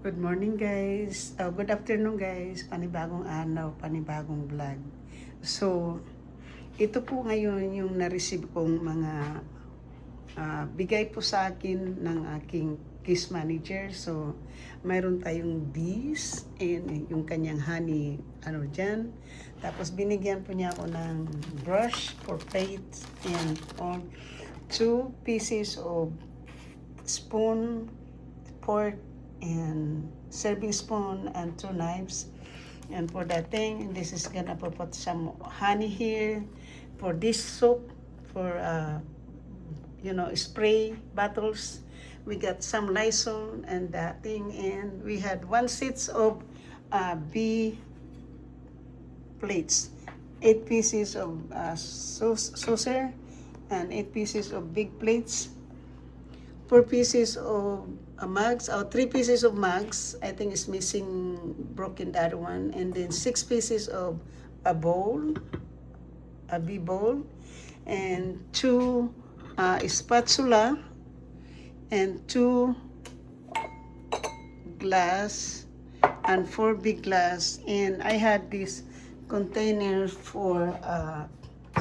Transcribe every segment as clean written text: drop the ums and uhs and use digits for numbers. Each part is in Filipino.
Good morning guys. Good afternoon guys. Panibagong araw, panibagong vlog. So, ito po ngayon yung na-receive kong mga bigay po sa akin ng aking case manager. So, mayroon tayong bees and yung kanyang honey dyan. Tapos binigyan po niya ako ng brush for plates and on 2 pieces of spoon, fork, and serving spoon and 2 knives. And for that thing, this is gonna put some honey here. For this soap, for spray bottles, we got some Lysol and that thing. And we had 1 set of bee plates, 8 pieces of saucer, and 8 pieces of big plates, 4 pieces of mugs, or 3 pieces of mugs. I think it's missing, broken the other one. And then 6 pieces of a bowl, a bee bowl, and 2 spatula, and 2 glass, and 4 big glass. And I had this container for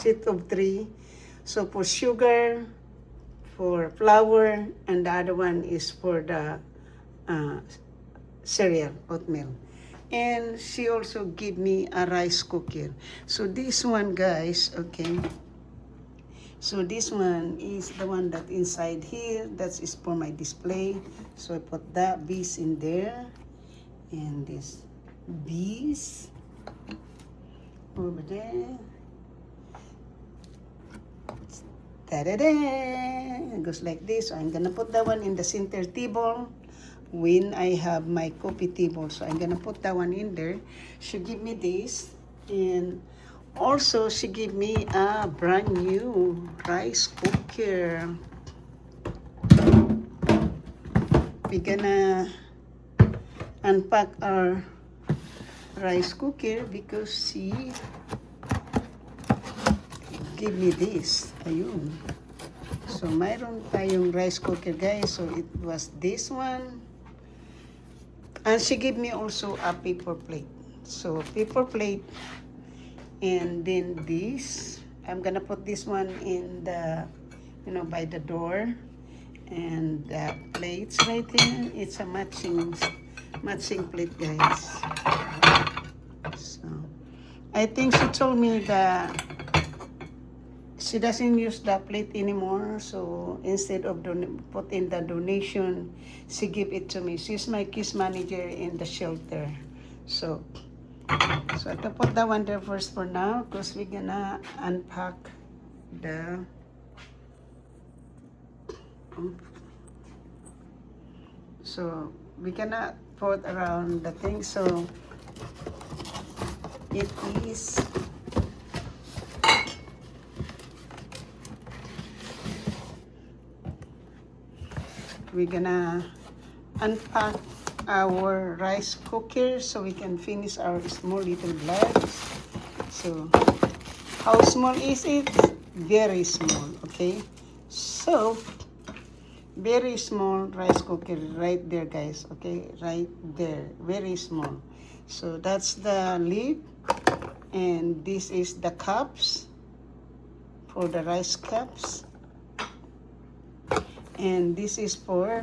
set of 3. So for sugar, for flour, and the other one is for the cereal, oatmeal. And she also gave me a rice cooker. So this one, guys, okay. So this one is the one that inside here, that is for my display. So I put that bees in there, and this bees over there. Da-da-da! It goes like this. So I'm gonna put that one in the center table when I have my coffee table. So I'm gonna put that one in there. She gave me this, and also she gave me a brand new rice cooker. We're gonna unpack our rice cooker because she give me this. Ayun. So, mayroon tayong rice cooker, guys. So, it was this one. And she gave me also a paper plate. So, paper plate. And then this. I'm gonna put this one in the, by the door. And the plates right here. It's a matching plate, guys. So, I think she told me that she doesn't use that plate anymore, so instead of put in the donation, she give it to me. She's my case manager in the shelter. So I have to put that one there first for now, because we're gonna unpack the so we cannot put around the thing. So it is we're gonna unpack our rice cooker so we can finish our small little vlogs. So how small is it? Very small, okay? So very small rice cooker right there, guys, okay? Right there, very small. So that's the lid, and this is the cups for the rice cups. And this is for,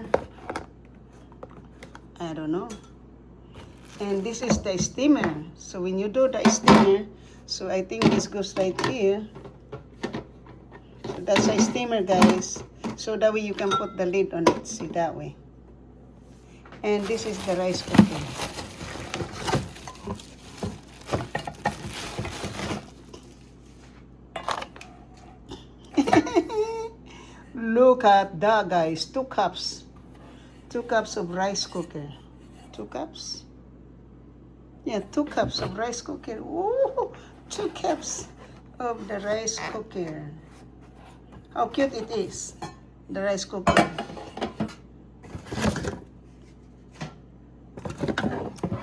I don't know. And this is the steamer. So when you do the steamer, so I think this goes right here. So that's a steamer, guys. So that way you can put the lid on it. See, that way. And this is the rice cooker. Look at that, guys. 2 cups. 2 cups of rice cooker. 2 cups? Yeah, 2 cups of rice cooker. Ooh, 2 cups of the rice cooker. How cute it is, the rice cooker.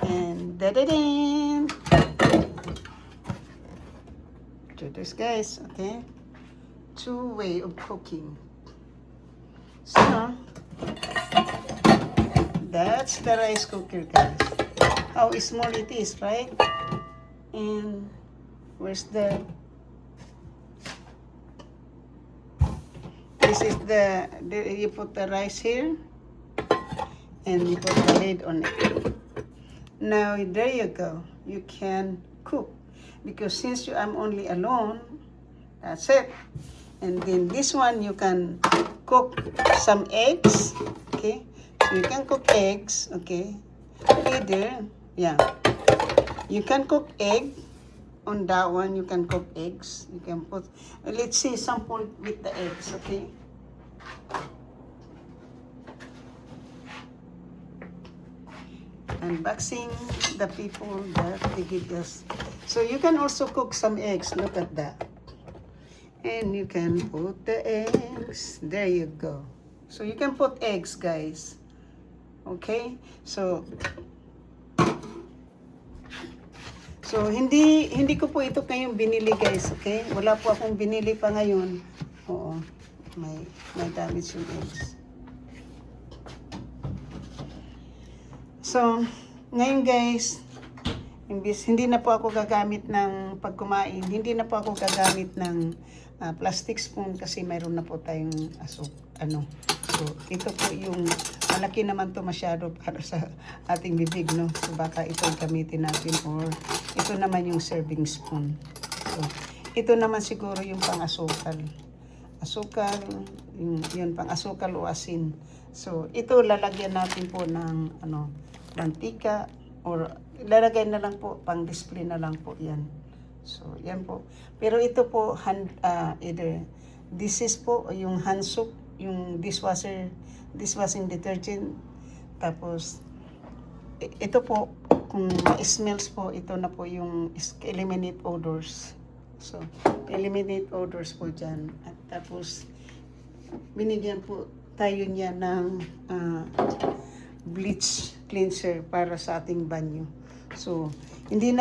And da-da-da! So this, guys, okay? 2 way of cooking. So that's the rice cooker, guys. How small it is, right? And where's the... This is you put the rice here, and you put the lid on it. Now, there you go. You can cook. Because since I'm only alone, that's it. And then this one, you can cook some eggs, okay? So you can cook eggs, okay? Either, yeah. You can cook egg. On that one, you can cook eggs. You can put, let's see, sample with the eggs, okay? Unboxing the people that they give us. So you can also cook some eggs. Look at that. And you can put the eggs. There you go. So you can put eggs, guys. Okay? So hindi ko po ito kayong binili, guys, okay? Wala po akong binili pa ngayon. Oo. May damage yung eggs. So, ngayon, guys, imbis hindi na po ako gagamit ng pag kumain, hindi na po ako gagamit ng plastic spoon kasi mayroon na po tayong So, ito po yung malaki naman to masyado para sa ating bibig, no? So, baka ito gamitin natin or ito naman yung serving spoon. So, ito naman siguro yung pang-asukal. Asukal, yun pang-asukal o asin. So, ito lalagyan natin po ng mantika or ilalagay na lang po, pang-display na lang po yan. So, yan po. Pero ito po, this is po yung hand soap, yung dishwashing detergent. Tapos, ito po, kung smells po, ito na po yung eliminate odors. So, eliminate odors po dyan. At tapos, binigyan po tayo niya ng bleach cleanser para sa ating banyo. So, hindi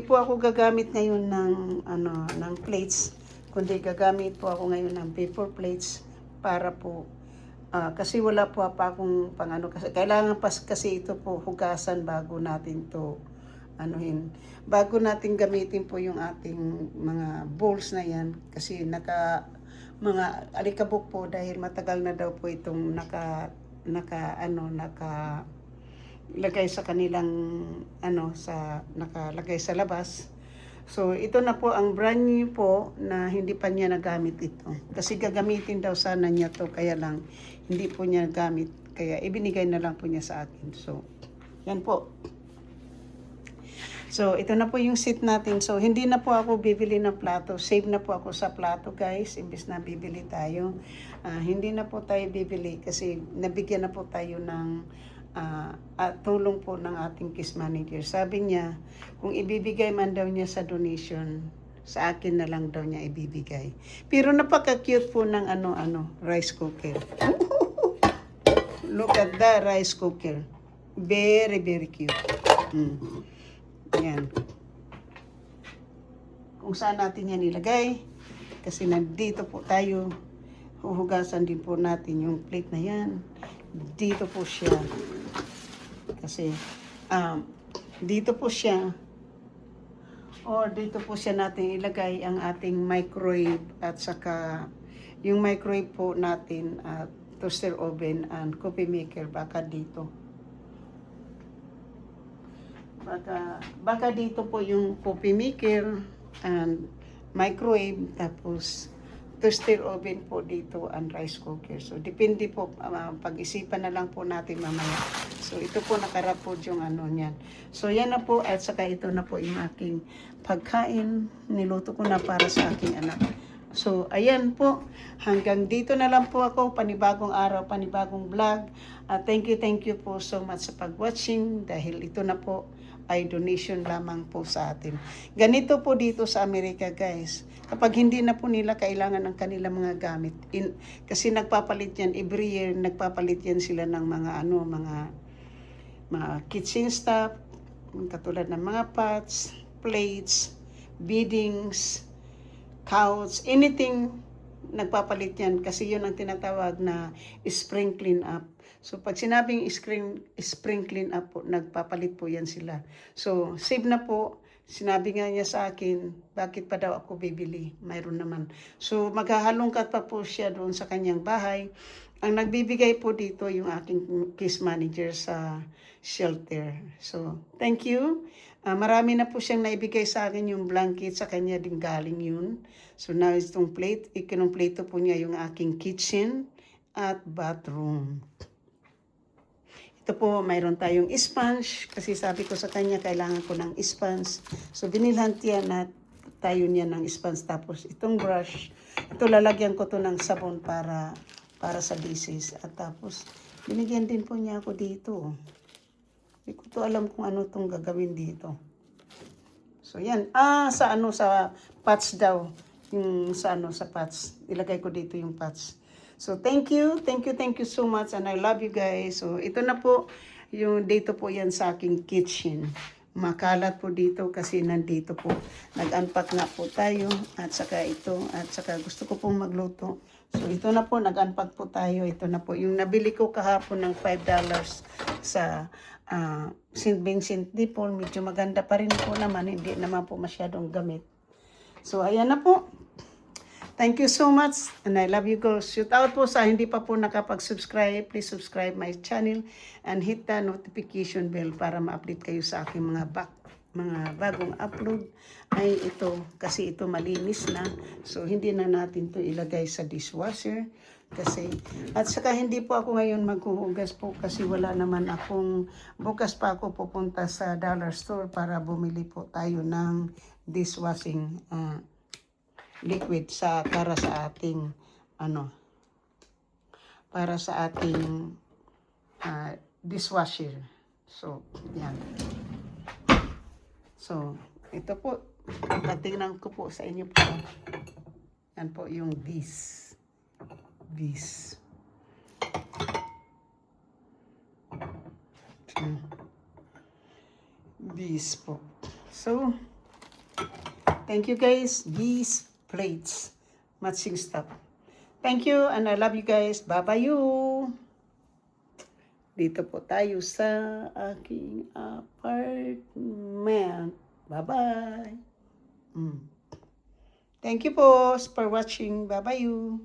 po ako gagamit ngayon ng plates, kundi gagamit po ako ngayon ng paper plates para po kasi wala po pa akong kasi kailangan kasi ito po hugasan bago natin to bago natin gamitin po yung ating mga bowls na yan kasi mga alikabok po dahil matagal na daw po itong nakalagay sa kanilang nakalagay sa labas. So ito na po ang brand new po na hindi pa niya nagamit ito. Kasi gagamitin daw sana niya to kaya lang hindi po niya gamit kaya ibinigay na lang po niya sa akin. So yan po. So ito na po yung seat natin. So hindi na po ako bibili ng plato. Save na po ako sa plato, guys. Imbis na bibili tayo. Hindi na po tayo bibili kasi nabigyan na po tayo ng tulong po ng ating case manager. Sabi niya, kung ibibigay man daw niya sa donation, sa akin na lang daw niya ibibigay. Pero napaka-cute po ng rice cooker. Look at the rice cooker. Very, very cute. Ayan. Kung saan natin yan ilagay, kasi nandito po tayo, huhugasan din po natin yung plate na yan. Dito po siya. Kasi, dito po siya. Or dito po siya natin ilagay ang ating microwave at saka yung microwave po natin at toaster oven and coffee maker baka dito. Baka dito po yung coffee maker and microwave tapos toaster oven po dito and rice cooker. So depende po, pag-isipan na lang po natin mamaya. So ito po nakarap po yung niyan. So yan na po at saka ito na po yung aking pagkain. Niluto ko na para sa aking anak. So ayan po, hanggang dito na lang po ako, panibagong araw, panibagong vlog. Thank you po so much sa pag-watching dahil ito na po ay donation lamang po sa atin. Ganito po dito sa Amerika, guys. Kapag hindi na po nila kailangan ng kanilang mga gamit. Kasi nagpapalit yan, every year nagpapalit yan sila ng mga mga kitchen stuff, katulad ng mga pots, plates, beadings, couch, anything nagpapalit yan kasi yun ang tinatawag na spring clean up. So pag sinabing spring clean up po, nagpapalit po yan sila. So save na po. Sinabi nga niya sa akin, bakit pa daw ako bibili? Mayroon naman. So maghahalongkat pa po siya doon sa kanyang bahay. Ang nagbibigay po dito yung aking case manager sa shelter. So thank you. Marami na po siyang naibigay sa akin yung blanket, sa kanya din galing yun. So now itong plate, ikinumpleto po niya yung aking kitchen at bathroom. Ito po, mayroon tayong sponge kasi sabi ko sa kanya kailangan ko ng sponge. So binilhan tayo niya ng sponge, tapos itong brush, ito lalagyan ko to ng sabon para sa dishes. At tapos binigyan din po niya ako dito. Hindi ko to alam kung ano tong gagawin dito. So yan, sa pots daw. Yung sa pots. Ilagay ko dito yung pots. So thank you so much, and I love you guys. So ito na po, yung dito po yan sa aking kitchen. Makalat po dito kasi nandito po. Nag-unpack nga po tayo, at saka ito, at saka gusto ko pong magluto. So ito na po, nag-unpack po tayo. Ito na po, yung nabili ko kahapon ng $5 sa St. Vincent de Paul. Medyo maganda pa rin po naman, hindi naman po masyadong gamit. So ayan na po. Thank you so much, and I love you girls. Shout out po sa hindi pa po nakapag-subscribe. Please subscribe my channel and hit the notification bell para ma-update kayo sa aking mga bagong upload. Ay ito, kasi ito malinis na. So hindi na natin to ilagay sa dishwasher. Kasi, at saka hindi po ako ngayon maghuhugas po kasi wala naman akong, bukas pa ako pupunta sa dollar store para bumili po tayo ng dishwashing liquid para sa ating dishwasher. So yan. So ito po, patingnan ko po sa inyo po. Yan po yung this po. So thank you guys. These plates, matching stuff. Thank you, and I love you guys. Bye-bye you. Dito po tayo sa aking apartment. Bye-bye. Thank you po for watching. Bye-bye you.